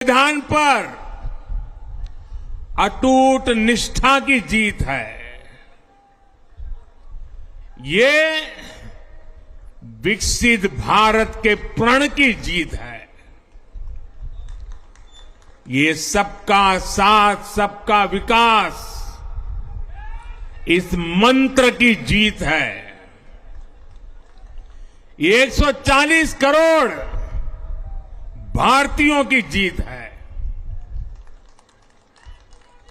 संविधान पर अटूट निष्ठा की जीत है। ये विकसित भारत के प्रण की जीत है। ये सबका साथ सबका विकास इस मंत्र की जीत है। ये 140 करोड़ भारतीयों की जीत है।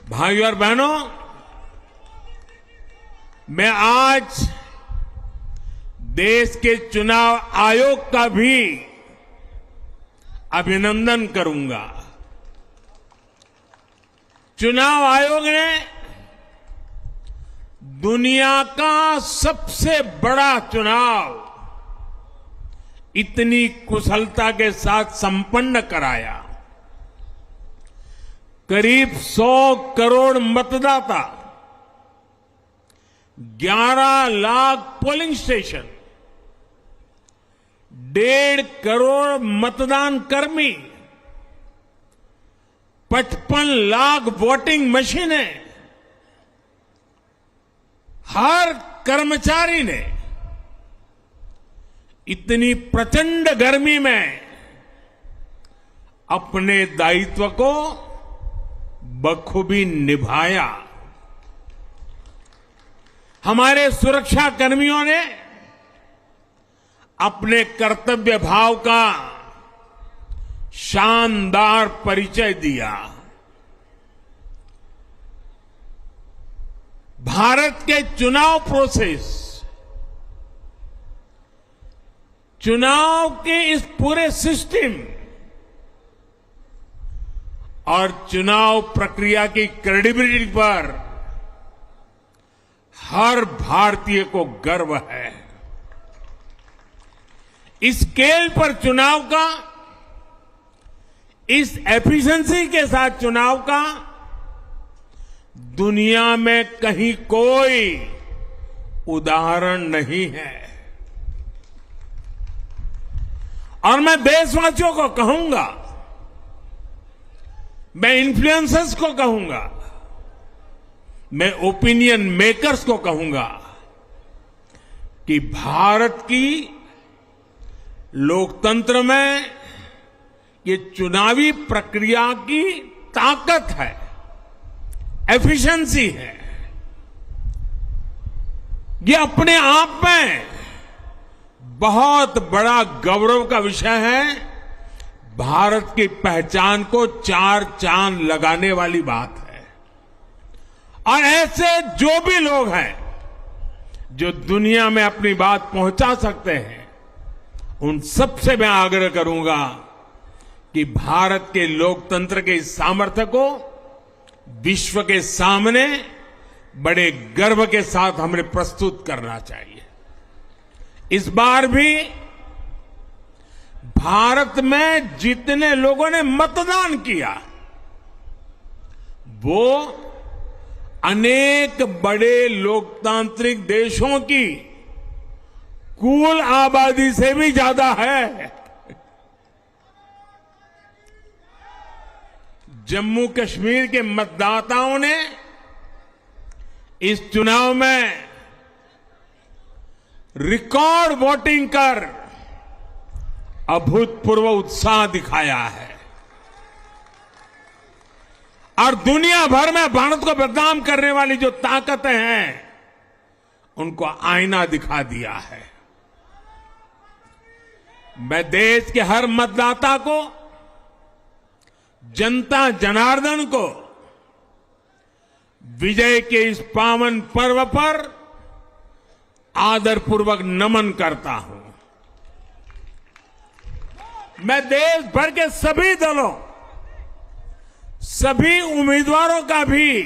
भाइयों और बहनों, मैं आज देश के चुनाव आयोग का भी अभिनंदन करूंगा। चुनाव आयोग ने दुनिया का सबसे बड़ा चुनाव इतनी कुशलता के साथ संपन्न कराया। करीब 100 करोड़ मतदाता, 11 लाख पोलिंग स्टेशन, 1.5 करोड़ मतदान कर्मी, 55 लाख वोटिंग मशीनें, हर कर्मचारी ने इतनी प्रचंड गर्मी में अपने दायित्व को बखूबी निभाया। हमारे सुरक्षा कर्मियों ने अपने कर्तव्य भाव का शानदार परिचय दिया। भारत के चुनाव प्रोसेस, चुनाव के इस पूरे सिस्टम और चुनाव प्रक्रिया की क्रेडिबिलिटी पर हर भारतीय को गर्व है। इस स्केल पर चुनाव का, इस एफिशिएंसी के साथ चुनाव का दुनिया में कहीं कोई उदाहरण नहीं है। और मैं देशवासियों को कहूंगा, मैं इन्फ्लुएंसर्स को कहूंगा, मैं ओपिनियन मेकर्स को कहूंगा कि भारत की लोकतंत्र में ये चुनावी प्रक्रिया की ताकत है, एफिशिएंसी है। ये अपने आप में बहुत बड़ा गौरव का विषय है। भारत की पहचान को 4 चांद लगाने वाली बात है। और ऐसे जो भी लोग हैं जो दुनिया में अपनी बात पहुंचा सकते हैं, उन सबसे मैं आग्रह करूंगा कि भारत के लोकतंत्र के इस सामर्थ्य को विश्व के सामने बड़े गर्व के साथ हमें प्रस्तुत करना चाहिए। इस बार भी भारत में जितने लोगों ने मतदान किया, वो अनेक बड़े लोकतांत्रिक देशों की कुल आबादी से भी ज्यादा है। जम्मू कश्मीर के मतदाताओं ने इस चुनाव में रिकॉर्ड वोटिंग कर अभूतपूर्व उत्साह दिखाया है और दुनिया भर में भारत को बदनाम करने वाली जो ताकतें हैं, उनको आईना दिखा दिया है। मैं देश के हर मतदाता को, जनता जनार्दन को विजय के इस पावन पर्व पर आदरपूर्वक नमन करता हूं। मैं देश भर के सभी दलों, सभी उम्मीदवारों का भी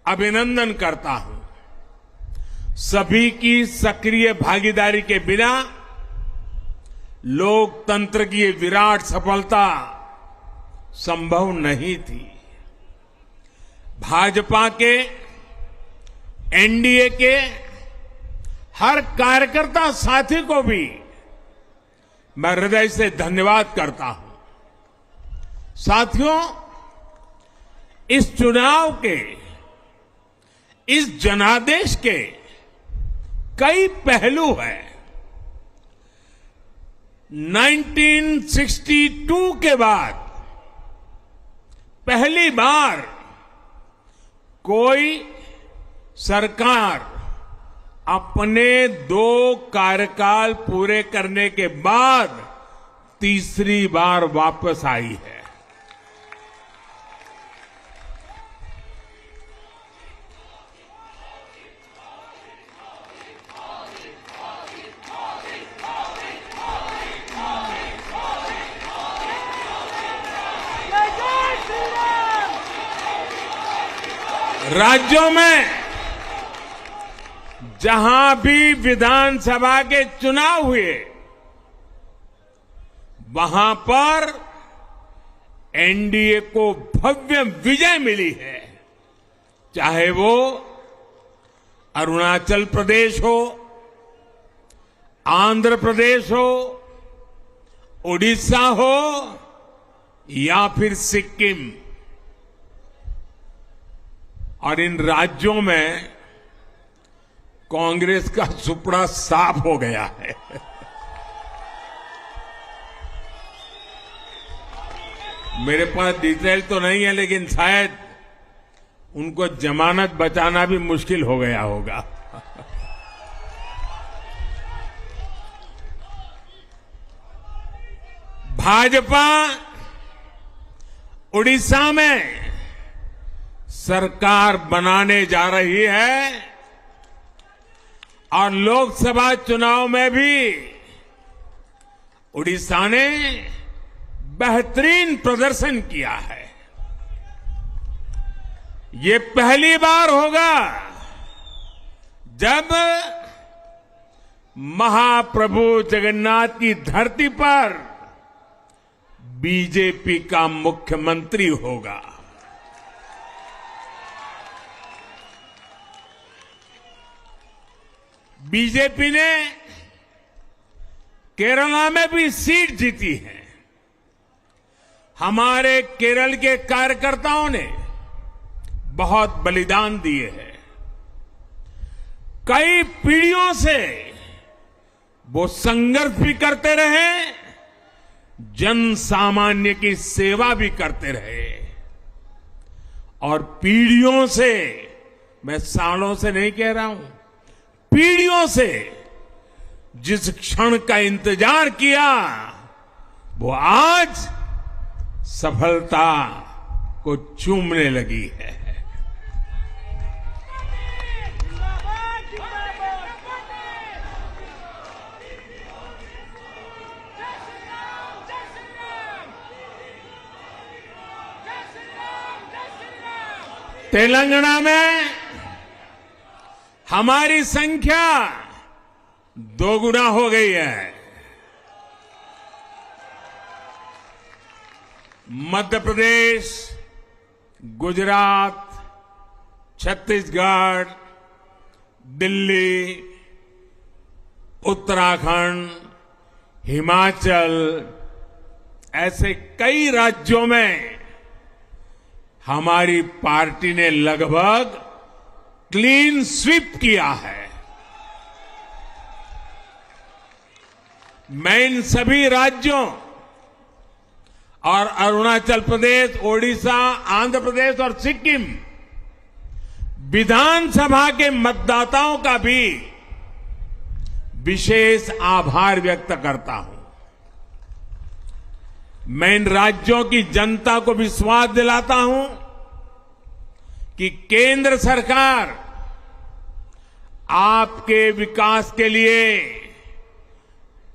अभिनंदन करता हूं। सभी की सक्रिय भागीदारी के बिना लोकतंत्र की ये विराट सफलता संभव नहीं थी। भाजपा के, एनडीए के हर कार्यकर्ता साथी को भी मैं हृदय से धन्यवाद करता हूं। साथियों, इस चुनाव के, इस जनादेश के कई पहलू हैं। 1962 के बाद पहली बार कोई सरकार अपने 2 कार्यकाल पूरे करने के बाद तीसरी बार वापस आई है। राज्यों में जहां भी विधानसभा के चुनाव हुए, वहां पर एनडीए को भव्य विजय मिली है। चाहे वो अरुणाचल प्रदेश हो, आंध्र प्रदेश हो, उड़ीसा हो या फिर सिक्किम। और इन राज्यों में कांग्रेस का सुपड़ा साफ हो गया है। मेरे पास डिटेल तो नहीं है, लेकिन शायद उनको जमानत बचाना भी मुश्किल हो गया होगा। भाजपा उड़ीसा में सरकार बनाने जा रही है और लोकसभा चुनाव में भी उड़ीसा ने बेहतरीन प्रदर्शन किया है। ये पहली बार होगा जब महाप्रभु जगन्नाथ की धरती पर बीजेपी का मुख्यमंत्री होगा। बीजेपी ने केरला में भी सीट जीती है। हमारे केरल के कार्यकर्ताओं ने बहुत बलिदान दिए हैं। कई पीढ़ियों से वो संघर्ष भी करते रहे, जन सामान्य की सेवा भी करते रहे। और पीढ़ियों से, मैं सालों से नहीं कह रहा हूं, पीढ़ियों से जिस क्षण का इंतजार किया, वो आज सफलता को चूमने लगी है। तेलंगाना में हमारी संख्या 2 गुना हो गई है। मध्य प्रदेश, गुजरात, छत्तीसगढ़, दिल्ली, उत्तराखंड, हिमाचल, ऐसे कई राज्यों में हमारी पार्टी ने लगभग क्लीन स्वीप किया है। मैं इन सभी राज्यों और अरुणाचल प्रदेश, ओडिशा, आंध्र प्रदेश और सिक्किम विधानसभा के मतदाताओं का भी विशेष आभार व्यक्त करता हूं। मैं इन राज्यों की जनता को विश्वास दिलाता हूं कि केंद्र सरकार आपके विकास के लिए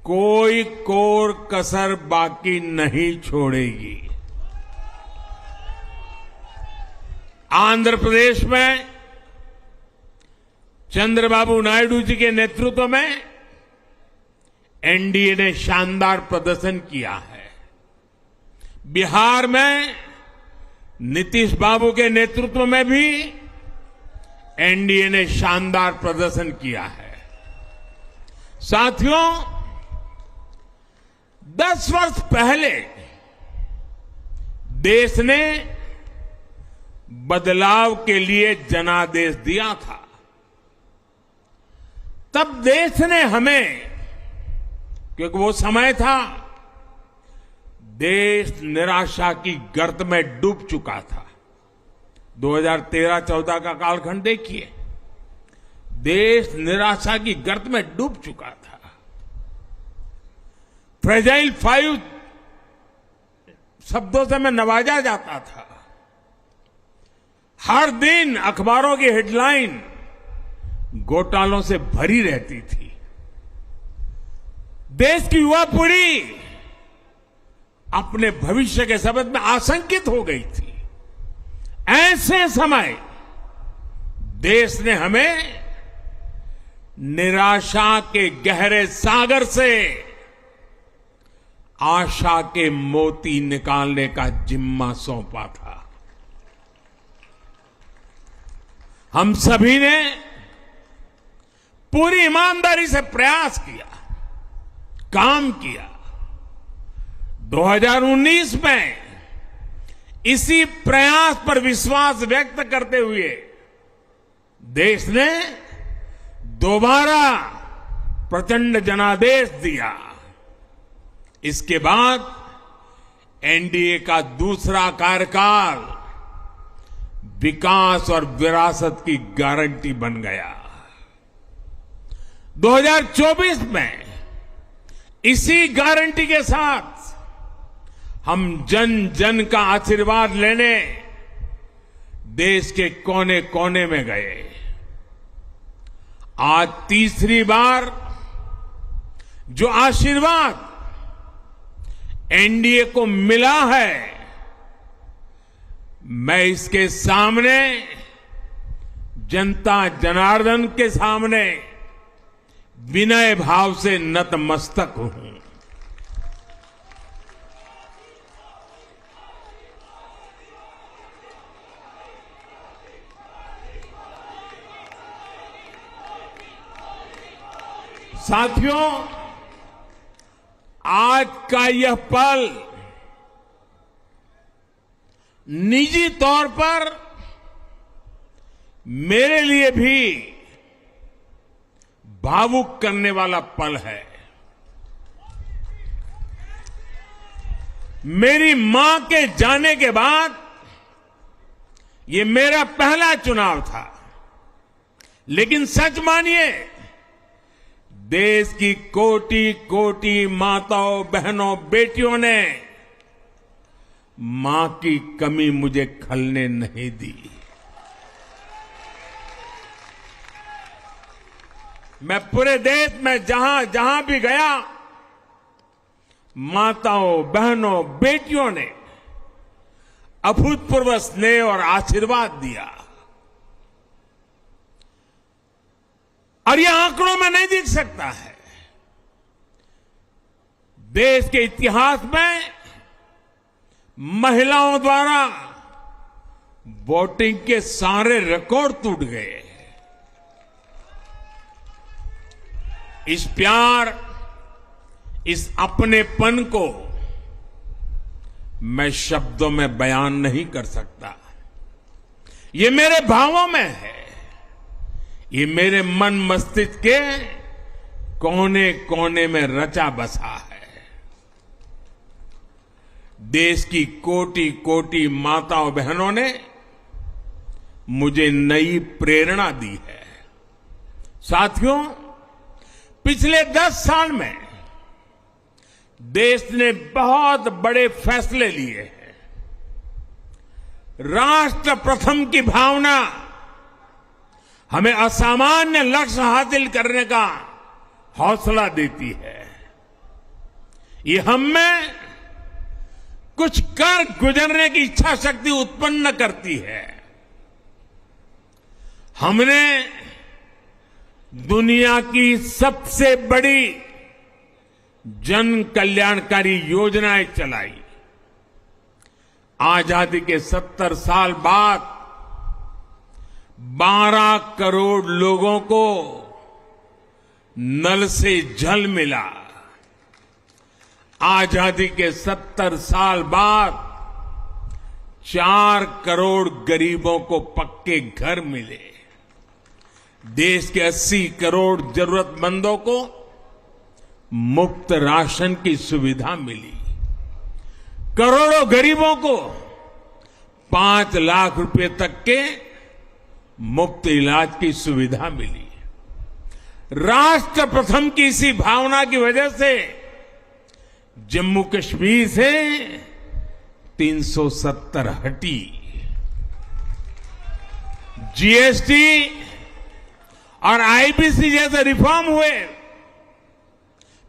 कोई कोर कसर बाकी नहीं छोड़ेगी। आंध्र प्रदेश में चंद्रबाबू नायडू जी के नेतृत्व में एनडीए ने शानदार प्रदर्शन किया है। बिहार में नीतीश बाबू के नेतृत्व में भी एनडीए ने शानदार प्रदर्शन किया है। साथियों, 10 वर्ष पहले देश ने बदलाव के लिए जनादेश दिया था। तब देश ने हमें, क्योंकि वो समय था देश निराशा की गर्त में डूब चुका था। 2013-14 का कालखंड देखिए, देश निराशा की गर्त में डूब चुका था। फ्रेजाइल 5 शब्दों से मैं नवाजा जाता था। हर दिन अखबारों की हेडलाइन घोटालों से भरी रहती थी। देश की युवा पीढ़ी अपने भविष्य के संबंध में आशंकित हो गई थी। ऐसे समय देश ने हमें निराशा के गहरे सागर से आशा के मोती निकालने का जिम्मा सौंपा था। हम सभी ने पूरी ईमानदारी से प्रयास किया, काम किया। 2019 में इसी प्रयास पर विश्वास व्यक्त करते हुए देश ने दोबारा प्रचंड जनादेश दिया। इसके बाद एनडीए का दूसरा कार्यकाल विकास और विरासत की गारंटी बन गया। 2024 में इसी गारंटी के साथ हम जन जन का आशीर्वाद लेने देश के कोने कोने में गए। आज तीसरी बार जो आशीर्वाद एनडीए को मिला है, मैं इसके सामने, जनता जनार्दन के सामने विनय भाव से नतमस्तक हूं। साथियों, आज का यह पल निजी तौर पर मेरे लिए भी भावुक करने वाला पल है। मेरी मां के जाने के बाद ये मेरा पहला चुनाव था, लेकिन सच मानिए, देश की कोटि कोटि माताओं, बहनों, बेटियों ने मां की कमी मुझे खलने नहीं दी। मैं पूरे देश में जहां जहां भी गया, माताओं, बहनों, बेटियों ने अभूतपूर्व स्नेह और आशीर्वाद दिया। और यह आंकड़ों में नहीं दिख सकता है। देश के इतिहास में महिलाओं द्वारा वोटिंग के सारे रिकॉर्ड टूट गए। इस प्यार, इस अपनेपन को मैं शब्दों में बयान नहीं कर सकता। ये मेरे भावों में है, ये मेरे मन मस्तिष्क के कोने कोने में रचा बसा है। देश की कोटि कोटि माताओं बहनों ने मुझे नई प्रेरणा दी है। साथियों, पिछले 10 साल में देश ने बहुत बड़े फैसले लिए हैं। राष्ट्र प्रथम की भावना हमें असामान्य लक्ष्य हासिल करने का हौसला देती है। ये हम में कुछ कर गुजरने की इच्छा शक्ति उत्पन्न करती है। हमने दुनिया की सबसे बड़ी जन कल्याणकारी योजनाएं चलाई। आजादी के 70 साल बाद 12 करोड़ लोगों को नल से जल मिला। आजादी के 70 साल बाद 4 करोड़ गरीबों को पक्के घर मिले, देश के 80 करोड़ जरूरतमंदों को मुफ्त राशन की सुविधा मिली, करोड़ों गरीबों को 5 लाख रुपए तक के मुफ्त इलाज की सुविधा मिली। राष्ट्र प्रथम की इसी भावना की वजह से जम्मू कश्मीर से 370 हटी। जीएसटी और आईबीसी जैसे रिफॉर्म हुए,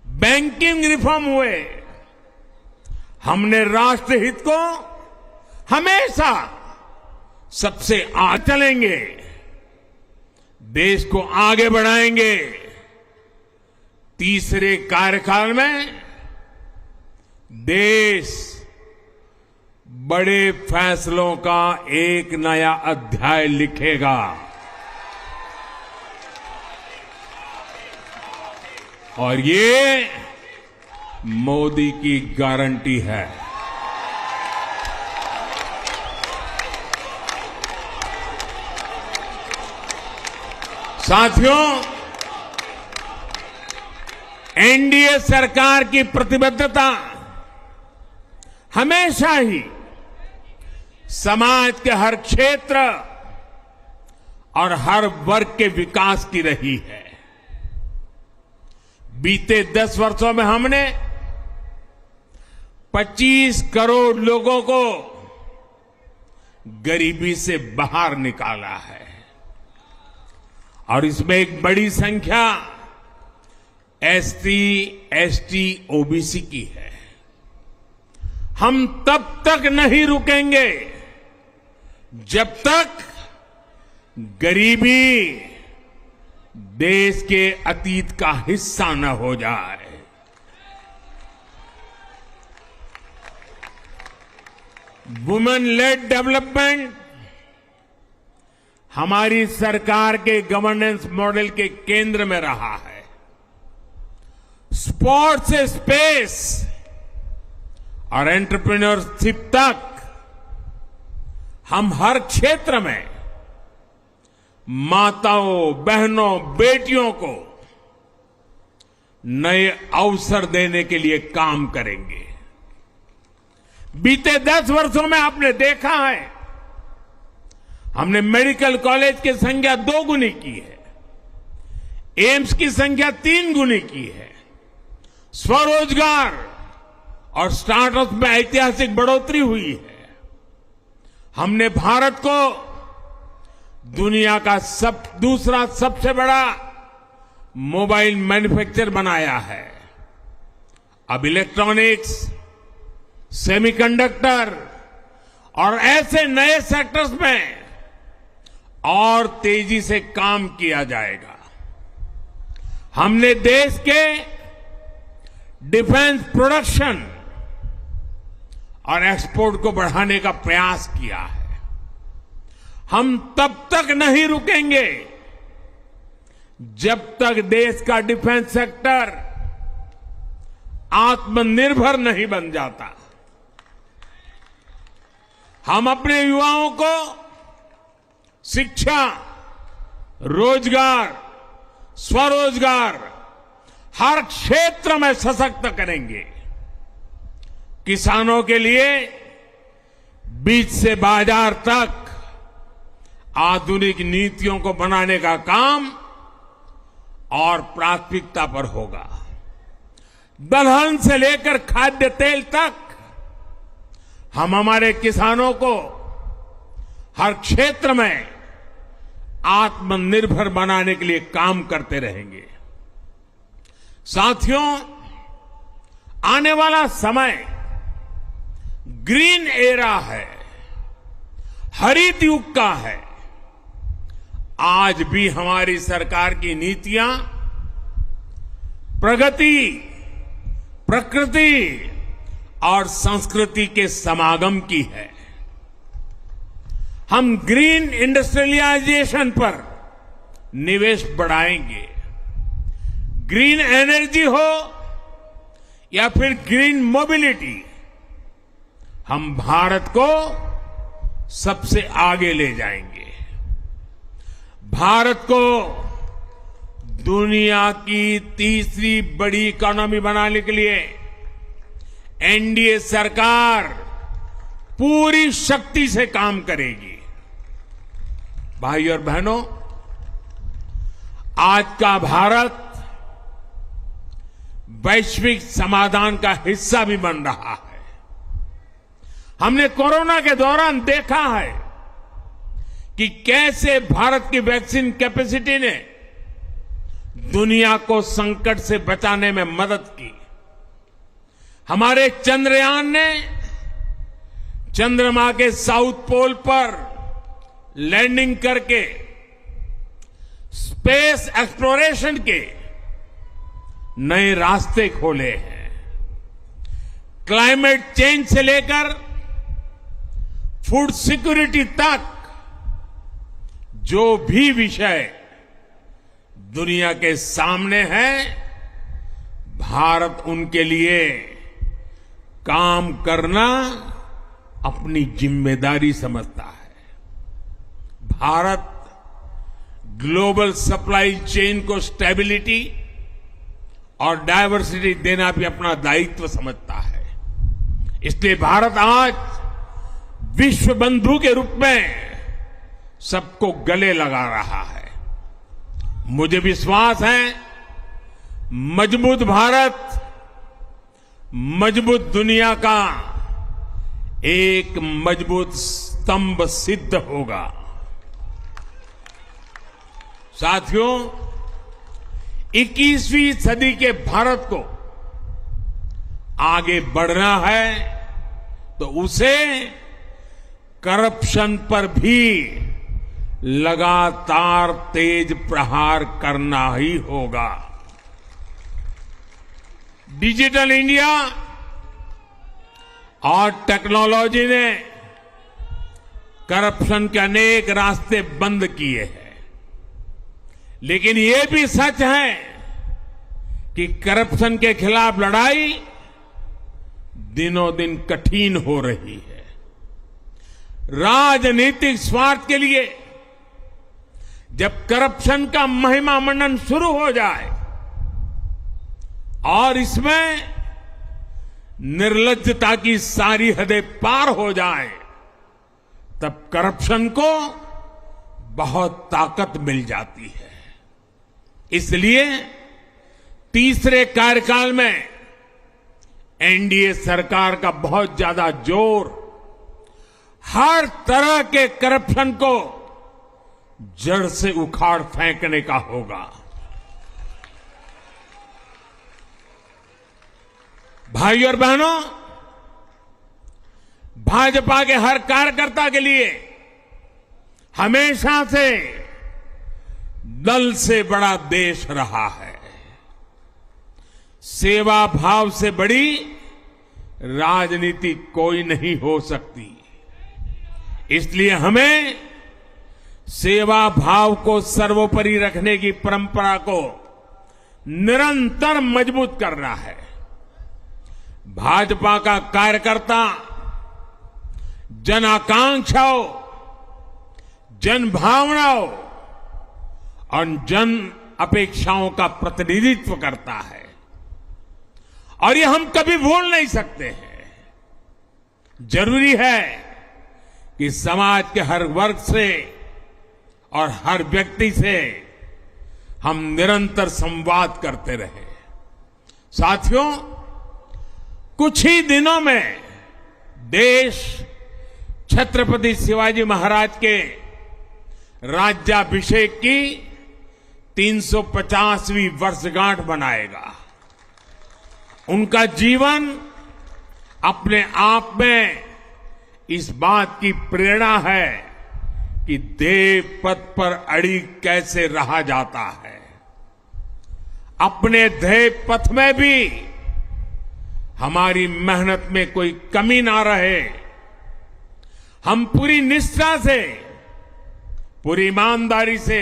बैंकिंग रिफॉर्म हुए। हमने राष्ट्रहित को हमेशा सबसे आगे चलेंगे, देश को आगे बढ़ाएंगे। तीसरे कार्यकाल में देश बड़े फैसलों का एक नया अध्याय लिखेगा और ये मोदी की गारंटी है। साथियों, एनडीए सरकार की प्रतिबद्धता हमेशा ही समाज के हर क्षेत्र और हर वर्ग के विकास की रही है। बीते 10 वर्षों में हमने 25 करोड़ लोगों को गरीबी से बाहर निकाला है और इसमें एक बड़ी संख्या एसटी, एसटी, ओबीसी की है। हम तब तक नहीं रुकेंगे जब तक गरीबी देश के अतीत का हिस्सा न हो जाए। वुमेन लेड डेवलपमेंट हमारी सरकार के गवर्नेंस मॉडल के केंद्र में रहा है। स्पोर्ट्स से स्पेस और एंटरप्रेन्योरशिप तक हम हर क्षेत्र में माताओं, बहनों, बेटियों को नए अवसर देने के लिए काम करेंगे। बीते 10 वर्षों में आपने देखा है, हमने मेडिकल कॉलेज की संख्या 2 गुनी की है, एम्स की संख्या 3 गुनी की है, स्वरोजगार और स्टार्टअप में ऐतिहासिक बढ़ोतरी हुई है। हमने भारत को दुनिया का दूसरा सबसे बड़ा मोबाइल मैन्युफैक्चर बनाया है। अब इलेक्ट्रॉनिक्स, सेमीकंडक्टर और ऐसे नए सेक्टर्स में और तेजी से काम किया जाएगा। हमने देश के डिफेंस प्रोडक्शन और एक्सपोर्ट को बढ़ाने का प्रयास किया है। हम तब तक नहीं रुकेंगे जब तक देश का डिफेंस सेक्टर आत्मनिर्भर नहीं बन जाता। हम अपने युवाओं को शिक्षा, रोजगार, स्वरोजगार हर क्षेत्र में सशक्त करेंगे। किसानों के लिए बीज से बाजार तक आधुनिक नीतियों को बनाने का काम और प्राथमिकता पर होगा। दलहन से लेकर खाद्य तेल तक हम हमारे किसानों को हर क्षेत्र में आत्मनिर्भर बनाने के लिए काम करते रहेंगे। साथियों, आने वाला समय ग्रीन एरा है, हरित युग का है। आज भी हमारी सरकार की नीतियां प्रगति, प्रकृति और संस्कृति के समागम की है। हम ग्रीन इंडस्ट्रियलाइजेशन पर निवेश बढ़ाएंगे। ग्रीन एनर्जी हो या फिर ग्रीन मोबिलिटी, हम भारत को सबसे आगे ले जाएंगे। भारत को दुनिया की तीसरी बड़ी इकोनॉमी बनाने के लिए एनडीए सरकार पूरी शक्ति से काम करेगी। भाई और बहनों, आज का भारत वैश्विक समाधान का हिस्सा भी बन रहा है। हमने कोरोना के दौरान देखा है कि कैसे भारत की वैक्सीन कैपेसिटी ने दुनिया को संकट से बचाने में मदद की। हमारे चंद्रयान ने चंद्रमा के साउथ पोल पर लैंडिंग करके स्पेस एक्सप्लोरेशन के नए रास्ते खोले हैं। क्लाइमेट चेंज से लेकर फूड सिक्योरिटी तक जो भी विषय दुनिया के सामने है, भारत उनके लिए काम करना अपनी जिम्मेदारी समझता है। भारत ग्लोबल सप्लाई चेन को स्टेबिलिटी और डायवर्सिटी देना भी अपना दायित्व समझता है। इसलिए भारत आज विश्व बंधु के रूप में सबको गले लगा रहा है। मुझे विश्वास है, मजबूत भारत मजबूत दुनिया का एक मजबूत स्तंभ सिद्ध होगा। साथियों, 21वीं सदी के भारत को आगे बढ़ना है तो उसे करप्शन पर भी लगातार तेज प्रहार करना ही होगा। डिजिटल इंडिया और टेक्नोलॉजी ने करप्शन के अनेक रास्ते बंद किए हैं, लेकिन ये भी सच है कि करप्शन के खिलाफ लड़ाई दिनों दिन कठिन हो रही है। राजनीतिक स्वार्थ के लिए जब करप्शन का महिमा मंडन शुरू हो जाए और इसमें निर्लज्जता की सारी हदें पार हो जाए, तब करप्शन को बहुत ताकत मिल जाती है। इसलिए तीसरे कार्यकाल में एनडीए सरकार का बहुत ज्यादा जोर हर तरह के करप्शन को जड़ से उखाड़ फेंकने का होगा। भाई और बहनों, भाजपा के हर कार्यकर्ता के लिए हमेशा से दल से बड़ा देश रहा है। सेवा भाव से बड़ी राजनीति कोई नहीं हो सकती। इसलिए हमें सेवा भाव को सर्वोपरि रखने की परंपरा को निरंतर मजबूत करना है। भाजपा का कार्यकर्ता जन आकांक्षाओं, जन भावनाओं और जन अपेक्षाओं का प्रतिनिधित्व करता है, और ये हम कभी भूल नहीं सकते हैं। जरूरी है कि समाज के हर वर्ग से और हर व्यक्ति से हम निरंतर संवाद करते रहे। साथियों, कुछ ही दिनों में देश छत्रपति शिवाजी महाराज के राज्याभिषेक की 350वीं वर्षगांठ मनाएगा। उनका जीवन अपने आप में इस बात की प्रेरणा है कि देव पथ पर अड़ी कैसे रहा जाता है। अपने देव पथ में भी हमारी मेहनत में कोई कमी ना रहे। हम पूरी निष्ठा से, पूरी ईमानदारी से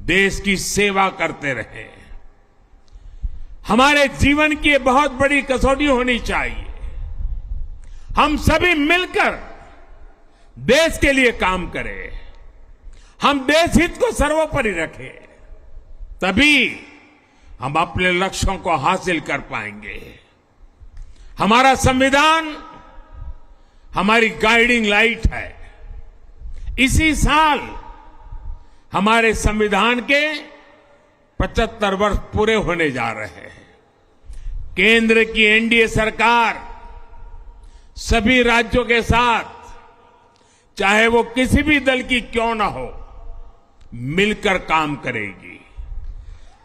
देश की सेवा करते रहे। हमारे जीवन की बहुत बड़ी कसौटी होनी चाहिए। हम सभी मिलकर देश के लिए काम करें, हम देश हित को सर्वोपरि रखें, तभी हम अपने लक्ष्यों को हासिल कर पाएंगे। हमारा संविधान हमारी गाइडिंग लाइट है। इसी साल हमारे संविधान के 75 वर्ष पूरे होने जा रहे हैं। केंद्र की एनडीए सरकार सभी राज्यों के साथ, चाहे वो किसी भी दल की क्यों ना हो, मिलकर काम करेगी।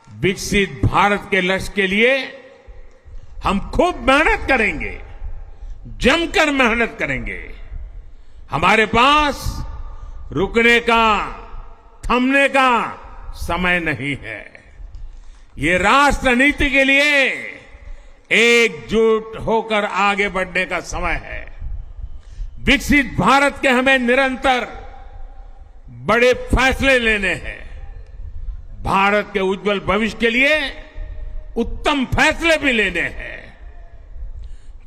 विकसित भारत के लक्ष्य के लिए हम खूब मेहनत करेंगे, जमकर मेहनत करेंगे। हमारे पास रुकने का, थमने का समय नहीं है। ये राष्ट्र नीति के लिए एकजुट होकर आगे बढ़ने का समय है। विकसित भारत के हमें निरंतर बड़े फैसले लेने हैं। भारत के उज्जवल भविष्य के लिए उत्तम फैसले भी लेने हैं।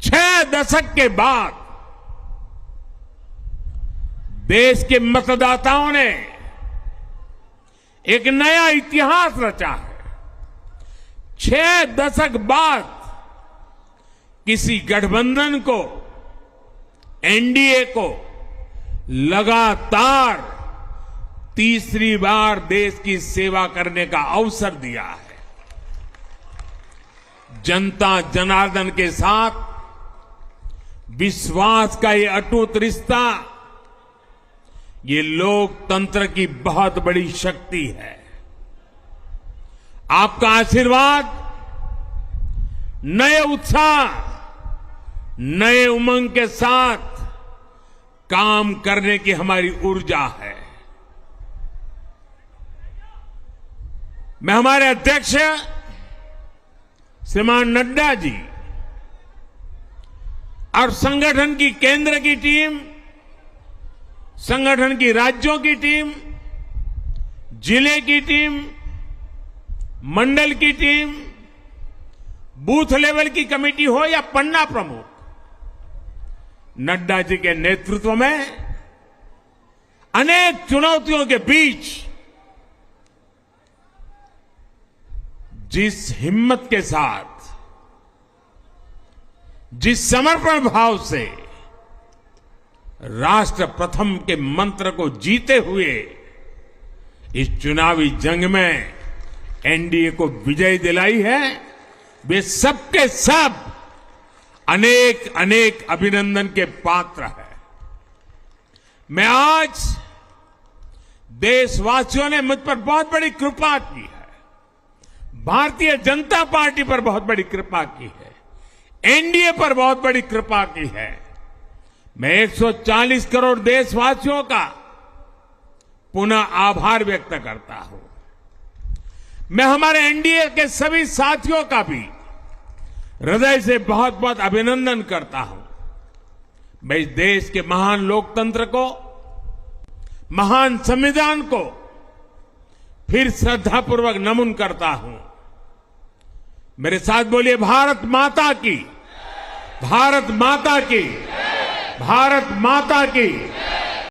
6 दशक के बाद देश के मतदाताओं ने एक नया इतिहास रचा है। 6 दशक बाद किसी गठबंधन को, एनडीए को लगातार तीसरी बार देश की सेवा करने का अवसर दिया है। जनता जनार्दन के साथ विश्वास का ये अटूट रिश्ता, ये लोकतंत्र की बहुत बड़ी शक्ति है। आपका आशीर्वाद नए उत्साह, नए उमंग के साथ काम करने की हमारी ऊर्जा है। मैं हमारे अध्यक्ष श्रीमान नड्डा जी और संगठन की केंद्र की टीम, संगठन की राज्यों की टीम, जिले की टीम, मंडल की टीम, बूथ लेवल की कमेटी हो या पन्ना प्रमुख, नड्डा जी के नेतृत्व में अनेक चुनौतियों के बीच जिस हिम्मत के साथ, जिस समर्पण भाव से राष्ट्र प्रथम के मंत्र को जीते हुए इस चुनावी जंग में एनडीए को विजय दिलाई है, वे सबके सब अनेक अनेक अभिनंदन के पात्र हैं। मैं आज देशवासियों ने मुझ पर बहुत बड़ी कृपा की है, भारतीय जनता पार्टी पर बहुत बड़ी कृपा की है, एनडीए पर बहुत बड़ी कृपा की है। मैं 140 करोड़ देशवासियों का पुनः आभार व्यक्त करता हूं। मैं हमारे एनडीए के सभी साथियों का भी हृदय से बहुत बहुत अभिनंदन करता हूं। मैं इस देश के महान लोकतंत्र को, महान संविधान को फिर श्रद्धापूर्वक नमन करता हूं। मेरे साथ बोलिए, भारत माता की, भारत माता की, भारत माता की।